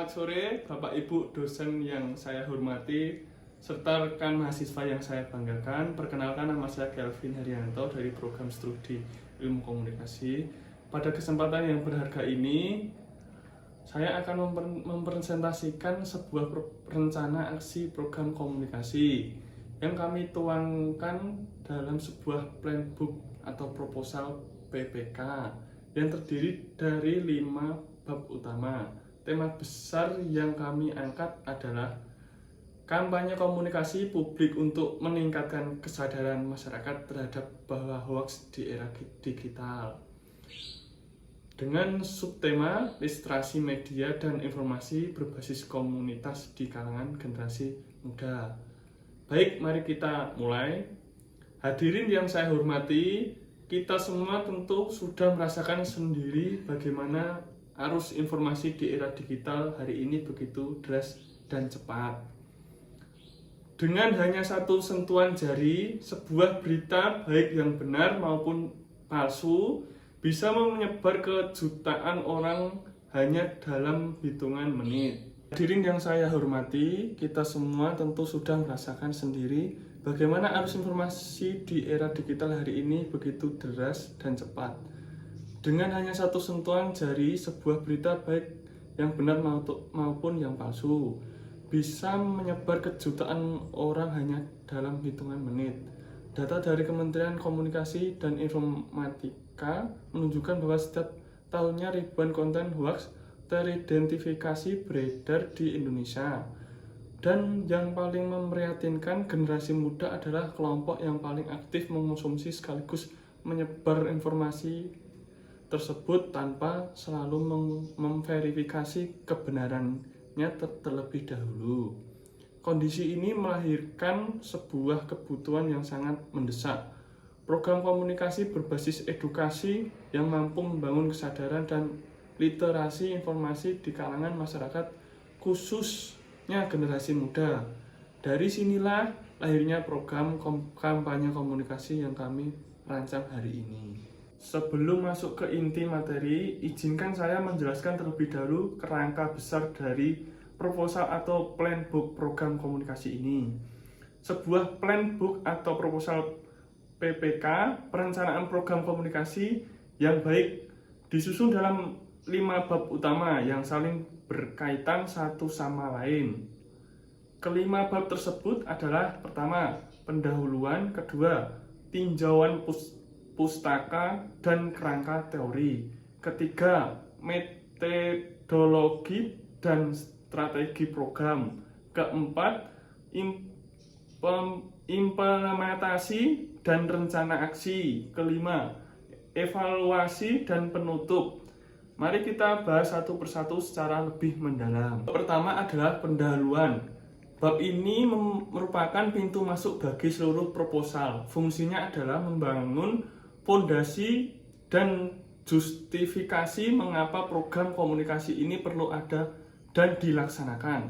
Selamat sore Bapak Ibu dosen yang saya hormati serta rekan mahasiswa yang saya banggakan. Perkenalkan, nama saya Kelvin Haryanto dari program studi Ilmu Komunikasi. Pada kesempatan yang berharga ini, saya akan mempresentasikan sebuah rencana aksi program komunikasi yang kami tuangkan dalam sebuah plan book atau proposal PPK yang terdiri dari 5 bab utama. Tema besar yang kami angkat adalah kampanye komunikasi publik untuk meningkatkan kesadaran masyarakat terhadap bahwa hoaks di era digital. Dengan subtema literasi media dan informasi berbasis komunitas di kalangan generasi muda. Baik, mari kita mulai. Hadirin yang saya hormati, kita semua tentu sudah merasakan sendiri bagaimana arus informasi di era digital hari ini begitu deras dan cepat. Dengan hanya satu sentuhan jari, sebuah berita baik yang benar maupun palsu bisa menyebar ke jutaan orang hanya dalam hitungan menit. Hadirin yang saya hormati, kita semua tentu sudah merasakan sendiri bagaimana arus informasi di era digital hari ini begitu deras dan cepat. Dengan hanya satu sentuhan jari, sebuah berita baik yang benar maupun yang palsu bisa menyebar ke jutaan orang hanya dalam hitungan menit. Data dari Kementerian Komunikasi dan Informatika menunjukkan bahwa setiap tahunnya ribuan konten hoaks teridentifikasi beredar di Indonesia. Dan yang paling memprihatinkan, generasi muda adalah kelompok yang paling aktif mengonsumsi sekaligus menyebar informasi tersebut tanpa selalu memverifikasi kebenarannya terlebih dahulu. Kondisi ini melahirkan sebuah kebutuhan yang sangat mendesak. Program komunikasi berbasis edukasi yang mampu membangun kesadaran dan literasi informasi di kalangan masyarakat, khususnya generasi muda. Dari sinilah lahirnya program kampanye komunikasi yang kami rancang hari ini. Sebelum masuk ke inti materi, izinkan saya menjelaskan terlebih dahulu kerangka besar dari proposal atau plan book program komunikasi ini. Sebuah plan book atau proposal PPK, perencanaan program komunikasi yang baik, disusun dalam 5 bab utama yang saling berkaitan satu sama lain. Kelima bab tersebut adalah: pertama, pendahuluan; kedua, tinjauan pustaka dan kerangka teori; ketiga, metodologi dan strategi program; keempat, implementasi dan rencana aksi; kelima, evaluasi dan penutup. Mari kita bahas satu persatu secara lebih mendalam. Pertama adalah pendahuluan. Bab ini merupakan pintu masuk bagi seluruh proposal. Fungsinya adalah membangun fondasi dan justifikasi mengapa program komunikasi ini perlu ada dan dilaksanakan.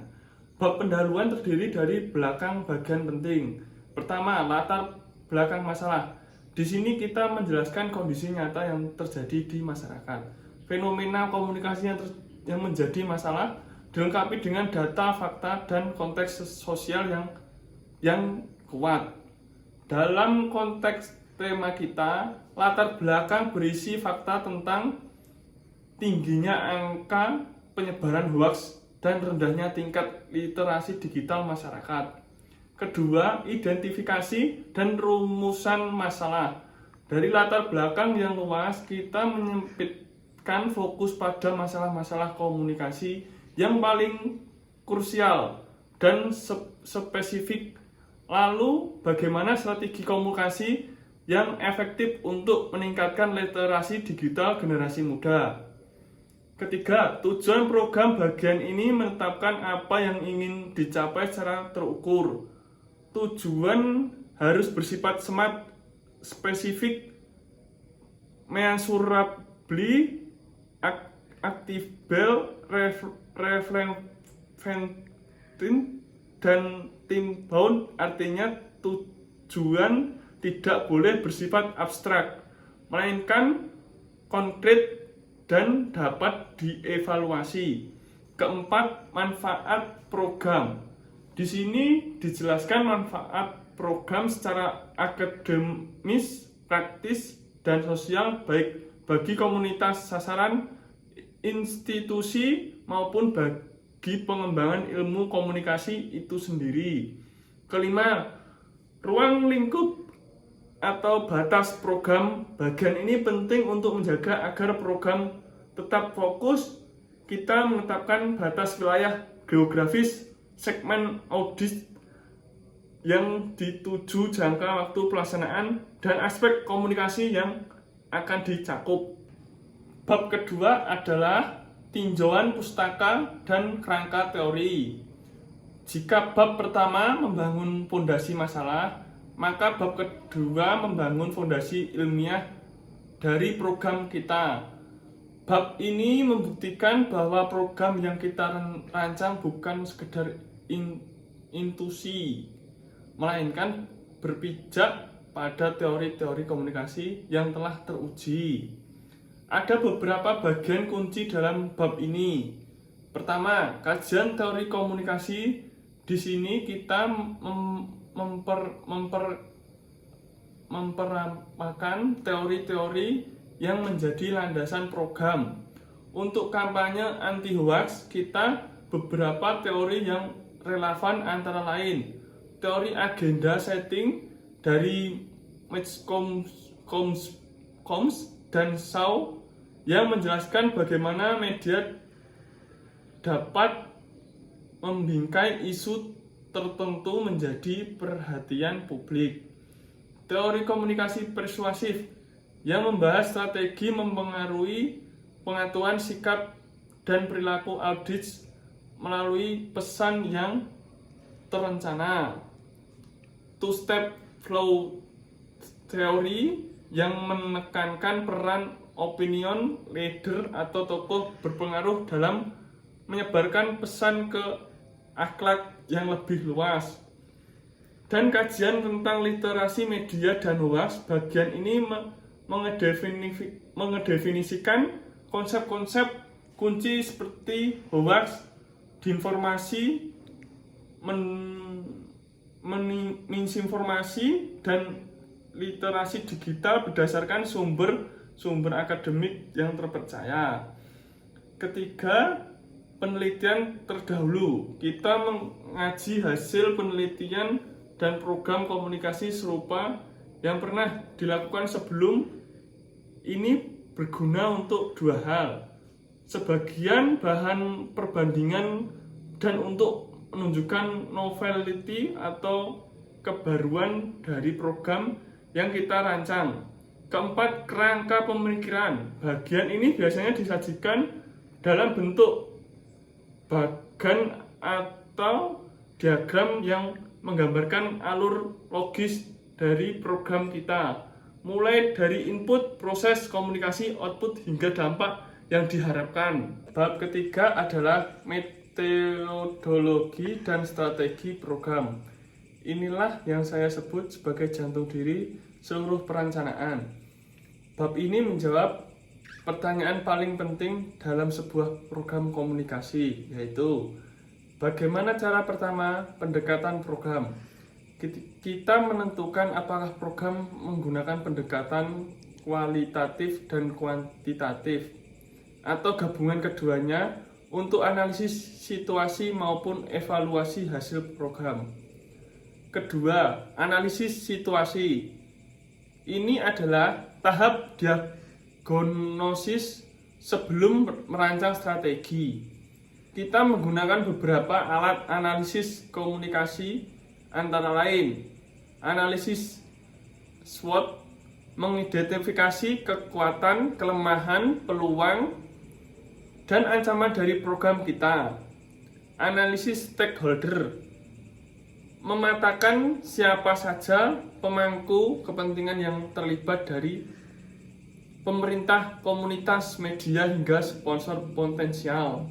Bab pendahuluan terdiri dari belakang bagian penting. Pertama, latar belakang masalah. Di sini kita menjelaskan kondisi nyata yang terjadi di masyarakat. Fenomena komunikasi yang menjadi masalah dilengkapi dengan data, fakta, dan konteks sosial yang kuat. Dalam konteks tema kita, latar belakang berisi fakta tentang tingginya angka penyebaran hoaks dan rendahnya tingkat literasi digital masyarakat. Kedua, identifikasi dan rumusan masalah. Dari latar belakang yang luas, kita menyempitkan fokus pada masalah-masalah komunikasi yang paling krusial dan spesifik. Lalu, bagaimana strategi komunikasi yang efektif untuk meningkatkan literasi digital generasi muda. Ketiga, tujuan program bagian ini menetapkan apa yang ingin dicapai secara terukur. Tujuan harus bersifat smart, spesifik, measurably, achievable, relevant, dan time-bound. Artinya tujuan tidak boleh bersifat abstrak, melainkan konkret dan dapat dievaluasi. Keempat, manfaat program. Di sini dijelaskan manfaat program secara akademis, praktis, dan sosial baik bagi komunitas sasaran, institusi, maupun bagi pengembangan ilmu komunikasi itu sendiri. Kelima, ruang lingkup atau batas program. Bagian ini penting untuk menjaga agar program tetap fokus. Kita menetapkan batas wilayah geografis, segmen audit yang dituju, jangka waktu pelaksanaan, dan aspek komunikasi yang akan dicakup. Bab kedua adalah tinjauan pustaka dan kerangka teori. Jika bab pertama membangun fondasi masalah, maka bab kedua membangun fondasi ilmiah dari program kita. Bab ini membuktikan bahwa program yang kita rancang bukan sekedar intuisi, melainkan berpijak pada teori-teori komunikasi yang telah teruji. Ada beberapa bagian kunci dalam bab ini. Pertama, kajian teori komunikasi. Di sini kita memperamakan teori-teori yang menjadi landasan program. Untuk kampanye anti hoax, kita beberapa teori yang relevan antara lain teori agenda setting dari Combs dan Shaw yang menjelaskan bagaimana media dapat membingkai isu tertentu menjadi perhatian publik. Teori komunikasi persuasif yang membahas strategi mempengaruhi pengaturan sikap dan perilaku audiens melalui pesan yang terencana. Two-step flow theory yang menekankan peran opinion leader atau tokoh berpengaruh dalam menyebarkan pesan ke akhlak yang lebih luas. Dan kajian tentang literasi media dan hoax. Bagian ini mengedefinisikan konsep-konsep kunci seperti hoax, disinformasi, misinformasi, dan literasi digital berdasarkan sumber akademik yang terpercaya. Ketiga, penelitian terdahulu. Kita mengaji hasil penelitian dan program komunikasi serupa yang pernah dilakukan sebelum ini berguna untuk dua hal. Sebagian bahan perbandingan dan untuk menunjukkan novelty atau kebaruan dari program yang kita rancang. Keempat, kerangka pemikiran. Bagian ini biasanya disajikan dalam bentuk bagan atau diagram yang menggambarkan alur logis dari program kita, mulai dari input, proses komunikasi, output, hingga dampak yang diharapkan. Bab ketiga adalah metodologi dan strategi program. Inilah yang saya sebut sebagai jantung diri seluruh perencanaan. Bab ini menjawab pertanyaan paling penting dalam sebuah program komunikasi, yaitu bagaimana cara pertama pendekatan program. Kita menentukan apakah program menggunakan pendekatan kualitatif dan kuantitatif atau gabungan keduanya untuk analisis situasi maupun evaluasi hasil program. Kedua, analisis situasi. Ini adalah tahap diagnosis sebelum merancang strategi. Kita menggunakan beberapa alat analisis komunikasi, antara lain analisis SWOT, mengidentifikasi kekuatan, kelemahan, peluang, dan ancaman dari program kita. Analisis stakeholder, memetakan siapa saja pemangku kepentingan yang terlibat dari pemerintah, komunitas, media, hingga sponsor potensial.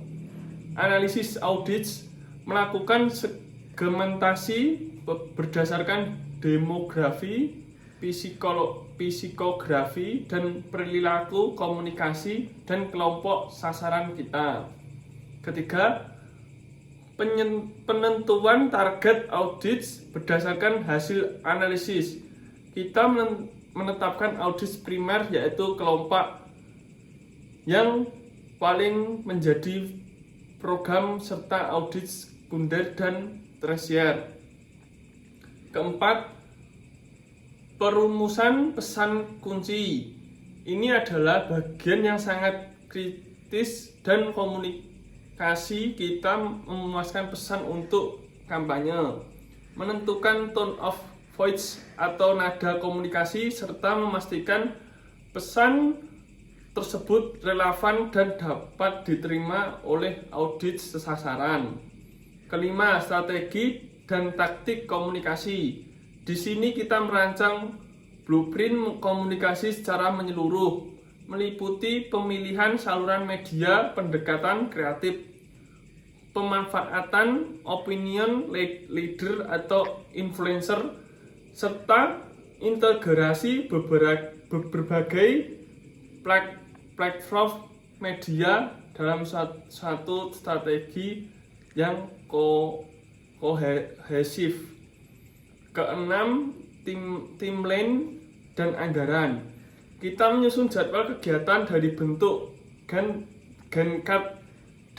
Analisis audits, melakukan segmentasi berdasarkan demografi, psikografi, dan perilaku komunikasi dan kelompok sasaran kita. Ketiga, penentuan target audit berdasarkan hasil analisis. Kita menetapkan audit primer, yaitu kelompok yang paling menjadi program serta audit sekunder dan tersier. Keempat, perumusan pesan kunci. Ini adalah bagian yang sangat kritis dan komunikasi kita memuaskan pesan untuk kampanye, menentukan tone of voice atau nada komunikasi, serta memastikan pesan tersebut relevan dan dapat diterima oleh audit sasaran. Kelima, strategi dan taktik komunikasi. Di sini kita merancang blueprint komunikasi secara menyeluruh, meliputi pemilihan saluran media, pendekatan kreatif, pemanfaatan opinion leader atau influencer, serta integrasi berbagai platform media dalam satu strategi yang kohesif. Keenam, timeline dan anggaran. Kita menyusun jadwal kegiatan dari bentuk Gantt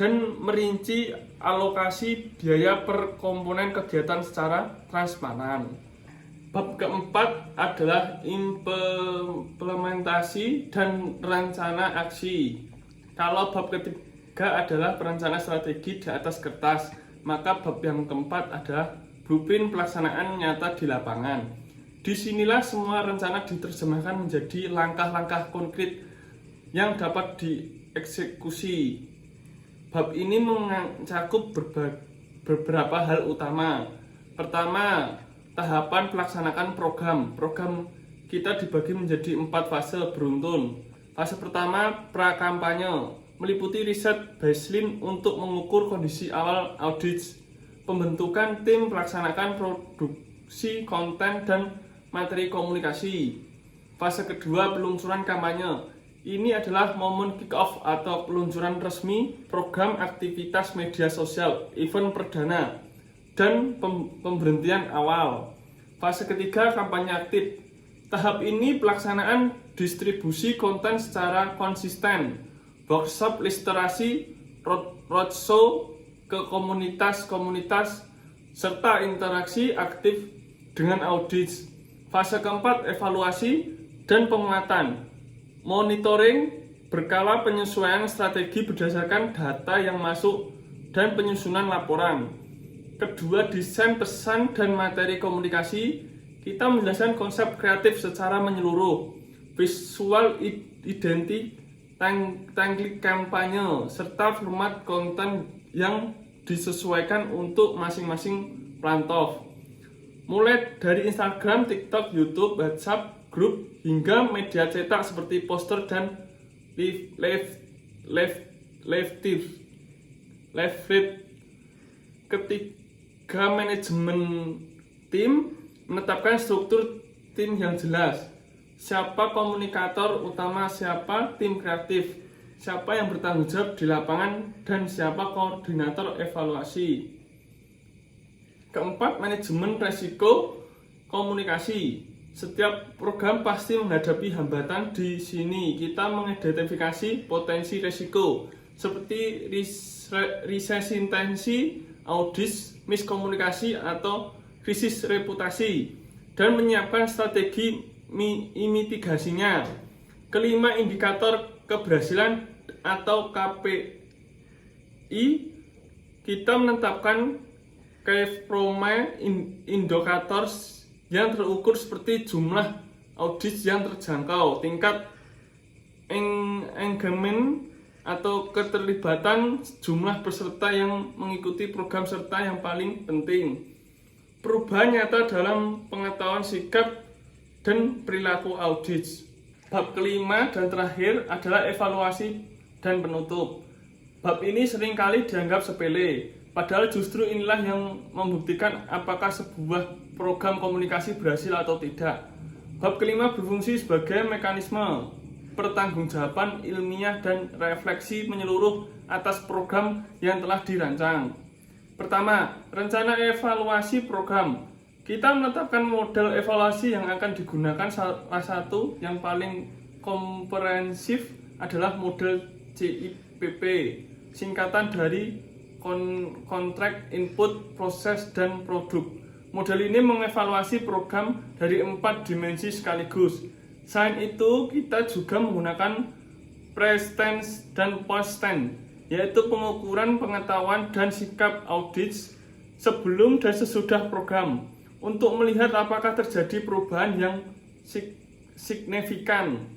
dan merinci alokasi biaya per komponen kegiatan secara transparan. Bab keempat adalah implementasi dan rencana aksi. Kalau bab ketiga adalah perencanaan strategi di atas kertas, maka bab yang keempat adalah blueprint pelaksanaan nyata di lapangan. Disinilah semua rencana diterjemahkan menjadi langkah-langkah konkret yang dapat dieksekusi. Bab ini mencakup beberapa hal utama. Pertama, tahapan pelaksanaan program. Program kita dibagi menjadi 4 fase beruntun. Fase pertama, pra-kampanye, meliputi riset baseline untuk mengukur kondisi awal audit, pembentukan tim pelaksanakan produksi konten dan materi komunikasi. Fase kedua, peluncuran kampanye. Ini adalah momen kick-off atau peluncuran resmi program aktivitas media sosial, event perdana, dan pemberhentian awal. Fase ketiga, kampanye aktif. Tahap ini pelaksanaan distribusi konten secara konsisten, workshop literasi, roadshow ke komunitas-komunitas, serta interaksi aktif dengan audit. Fase keempat, evaluasi dan penguatan. Monitoring berkala, penyesuaian strategi berdasarkan data yang masuk, dan penyusunan laporan. Kedua, desain pesan dan materi komunikasi. Kita menjelaskan konsep kreatif secara menyeluruh, visual identity, teknik kampanye, serta format konten yang disesuaikan untuk masing-masing platform. Mulai dari Instagram, TikTok, YouTube, WhatsApp, grup, hingga media cetak seperti poster dan live feed. Ketiga, manajemen tim, menetapkan struktur tim yang jelas. Siapa komunikator utama, siapa tim kreatif, siapa yang bertanggung jawab di lapangan, dan siapa koordinator evaluasi. Keempat, manajemen resiko komunikasi. Setiap program pasti menghadapi hambatan. Di sini kita mengidentifikasi potensi risiko seperti resistensi, audit, miskomunikasi, atau krisis reputasi, dan menyiapkan strategi mitigasinya. Kelima, indikator keberhasilan atau KPI. Kita menetapkan key performance indicators yang terukur seperti jumlah audit yang terjangkau, tingkat engagement atau keterlibatan, jumlah peserta yang mengikuti program, serta yang paling penting, perubahan nyata dalam pengetahuan sikap dan perilaku audit. Bab kelima dan terakhir adalah evaluasi dan penutup. Bab ini seringkali dianggap sepele, padahal justru inilah yang membuktikan apakah sebuah program komunikasi berhasil atau tidak. Bab kelima berfungsi sebagai mekanisme pertanggungjawaban ilmiah dan refleksi menyeluruh atas program yang telah dirancang. Pertama, rencana evaluasi program. Kita menetapkan model evaluasi yang akan digunakan. Salah satu yang paling komprehensif adalah model CIPP, singkatan dari Contract, Input, Proses, dan Produk. Model ini mengevaluasi program dari 4 dimensi sekaligus. Selain itu, kita juga menggunakan pre-stance dan post-stance, yaitu pengukuran pengetahuan dan sikap audit sebelum dan sesudah program, untuk melihat apakah terjadi perubahan yang signifikan.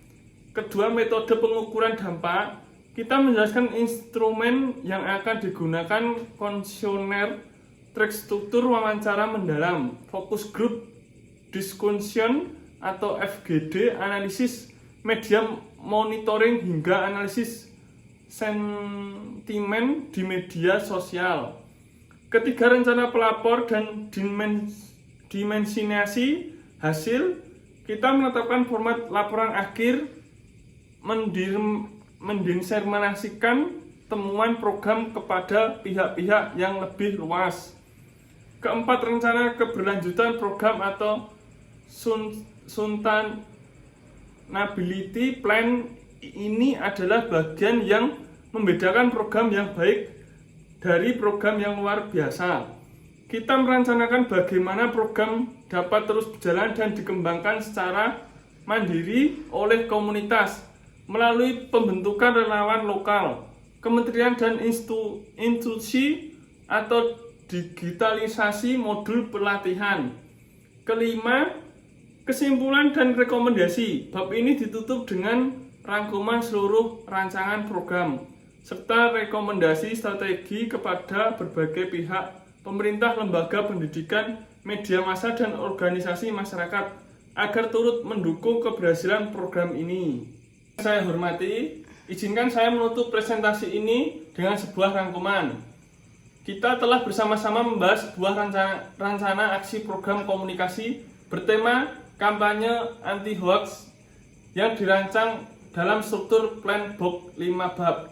Kedua, metode pengukuran dampak. Kita menjelaskan instrumen yang akan digunakan: kuesioner, terstruktur wawancara mendalam, focus group discussion atau FGD, analisis media monitoring, hingga analisis sentimen di media sosial. Ketiga, rencana pelapor dan dimensionasi hasil. Kita menetapkan format laporan akhir, mendiseminasikan temuan program kepada pihak-pihak yang lebih luas. Keempat, rencana keberlanjutan program atau sustainability plan. Ini adalah bagian yang membedakan program yang baik dari program yang luar biasa. Kita merencanakan bagaimana program dapat terus berjalan dan dikembangkan secara mandiri oleh komunitas melalui pembentukan relawan lokal, kementerian dan institusi, atau digitalisasi modul pelatihan. Kelima, kesimpulan dan rekomendasi. Bab ini ditutup dengan rangkuman seluruh rancangan program serta rekomendasi strategi kepada berbagai pihak, pemerintah, lembaga pendidikan, media massa, dan organisasi masyarakat agar turut mendukung keberhasilan program ini. Saya hormati, izinkan saya menutup presentasi ini dengan sebuah rangkuman. Kita telah bersama-sama membahas sebuah rencana aksi program komunikasi bertema kampanye anti-hoax yang dirancang dalam struktur plan box 5 bab.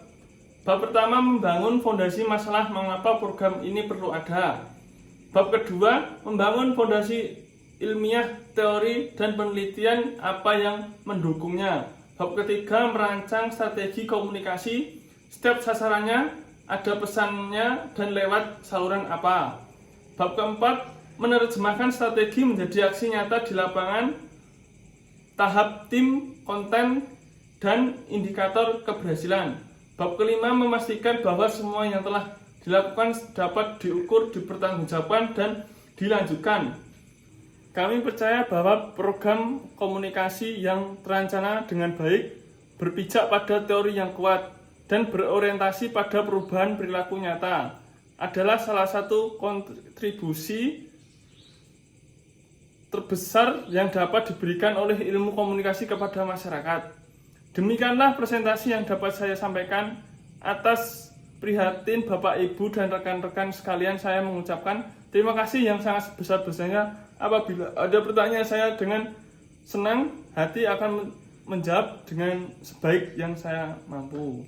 Bab pertama, membangun fondasi masalah mengapa program ini perlu ada. Bab kedua, membangun fondasi ilmiah, teori, dan penelitian apa yang mendukungnya. Bab ketiga, merancang strategi komunikasi, setiap sasarannya, ada pesannya, dan lewat saluran apa. Bab keempat, menerjemahkan strategi menjadi aksi nyata di lapangan, tahap tim, konten, dan indikator keberhasilan. Bab kelima, memastikan bahwa semua yang telah dilakukan dapat diukur, dipertanggungjawabkan, dan dilanjutkan. Kami percaya bahwa program komunikasi yang terencana dengan baik, berpijak pada teori yang kuat, dan berorientasi pada perubahan perilaku nyata adalah salah satu kontribusi terbesar yang dapat diberikan oleh ilmu komunikasi kepada masyarakat. Demikianlah presentasi yang dapat saya sampaikan. Atas prihatin Bapak, Ibu, dan rekan-rekan sekalian, saya mengucapkan terima kasih yang sangat sebesar-besarnya. Apabila ada pertanyaan, saya dengan senang hati akan menjawab dengan sebaik yang saya mampu.